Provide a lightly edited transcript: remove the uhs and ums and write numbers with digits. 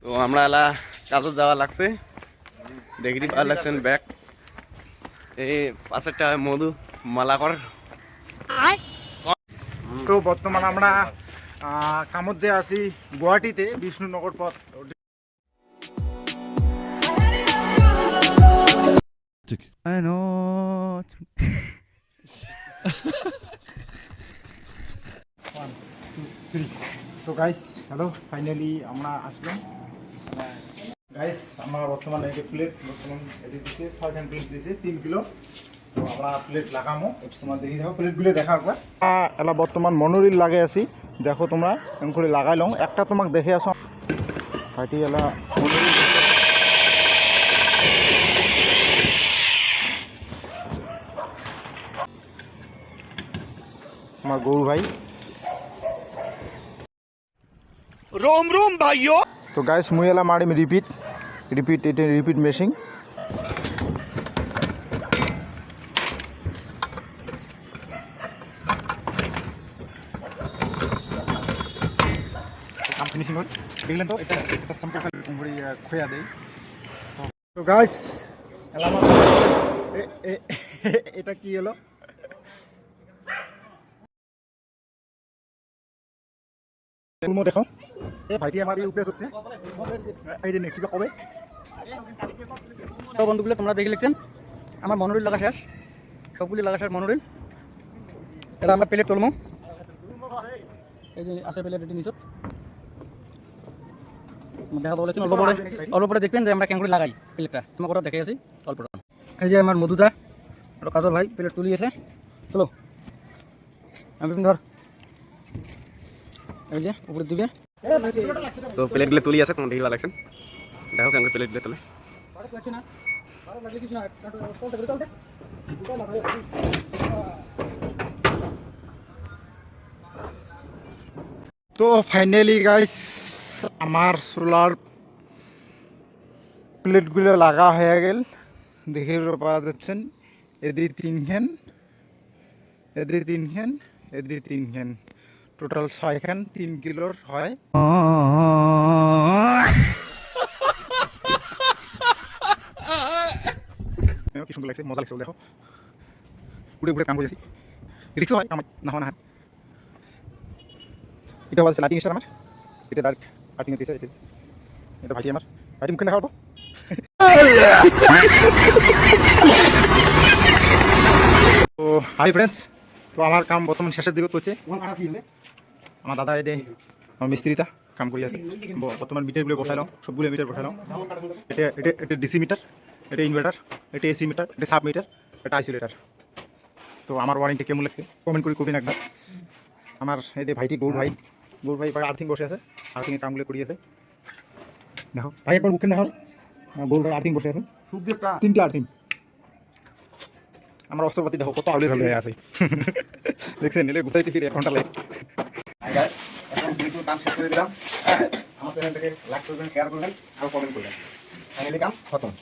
তো আমরা এলা কাজে যাওয়া লাগছে, দেখি ভালো লাগছেন ব্যাগ এই পাশেরটা মধু মালাকর। তো বর্তমানে আমরা কামত যে আছি গুয়াহাটিতে বিষ্ণুনগর পথ। তো গাইস হ্যালো, ফাইনালি আমরা আসলাম। গাইস আমরা বর্তমানে এই প্লেট বর্তমান এটি দিচ্ছে 6খান প্লেট দিয়েছে 3 কিলো। তো আমরা প্লেট লাগামো সময় দেখি দেখো প্লেটগুলো দেখা একবার। এলা বর্তমান মনোরিল লাগে আছি, দেখো তোমরা এমন করে লাগাই লও। একটা তোমাকে দেখে আসো ফাইটি এলা মনোরিল আমার গৌর ভাই। रोम रोम भाइयों। तो गाइस मुई एला मारी में रिपीट এটা রিপিট মেশিং। কাম ফিনিশিং হল দেখলেন তো এটা সম্পূর্ণ উমরি খোয়া দেই। তো গাইস এলা আমার এটা কি হলো তুলমো দেখো এই ভাইটি আমার এই উপরে হচ্ছে এই যে নেক্সট কবে। তো বন্ধুগুলো তোমরা দেখে লিখছেন আমার মনোরিল লাগা শেষ, সবগুলি লাগা শেষ মনোরিল। এটা আমরা প্লেট তুলবো, এই যে আছে প্লেট এটি নিচে দেখা বলেছেন। অল্প পরে দেখবেন যে আমরা কেন করে লাগাই প্লেটটা, তোমাকে ওটা দেখে আছি অল্পটা। এই যে আমার মধুদা আর কাজল ভাই প্লেট তুলিয়েছে, চলো আমি ধর এই যে উপরে দিবে। তো প্লেটগুলো তুলি আছে, তোমার দেখি ভালো লাগছেন, দেখো কেমন প্লেটগুলো তুলে। তো ফাইনালি গাইস আমার সোলার প্লেটগুলো লাগা হয়ে গেল, দেখে পাওয়া যাচ্ছেন। এদিকে 3খান, এদিকে 3খান, এদিকে 3খান, টোটাল 6খান 3 কিলোর হয়। কি সুন্দর লাগছে, মজা লাগছে দেখো, উড়ে উড়ে কাম করেছি। রিক্স হয় কাম না হয় না। এটা বলছে লাইটিং স্টার আমার, এটা ডার্ক কাটিং দিয়েছে। এটা ভাইটি আমার, ভাইটি মুখে দেখাবো। তো হাই ফ্রেন্ডস, তো আমার কাম বর্তমান শেষের দিকে করছে। আমার দাদা এদের আমার মিস্ত্রিটা কাম করি আছে। বর্তমান মিটারগুলো বসাইলাম, সবগুলো মিটার বসাইলাম। এটা এটা এটা ডিসি মিটার, এটা ইনভার্টার, এটা এসি মিটার, এটা সাব মিটার, এটা আইসোলেটার। তো আমার ওয়ারেন্টি কেমন লাগছে কমেন্ট করে কবিন একবার। আমার এই যে ভাইটি গৌর ভাই আর্থিং বসে আছে, আর্থিংয়ের কামগুলো করিয়েছে। দেখো ভাই একবার বুকেন দেখো, গৌর ভাই আর্থিং বসে আছে, 3টে আর্থিং। আমার অস্ত্রপাতি দেখো কত আউলে হয়ে আছে, দেখছেন এলে গুছাইতে ফিরে 1 ঘন্টা লাগে। এখন ভিডিও কাম শেষ করে দিলাম। আমার চ্যানেলটাকে লাইক করবেন, শেয়ার করবেন আর কমেন্ট করবেন। ফাইনালি কাম খতম।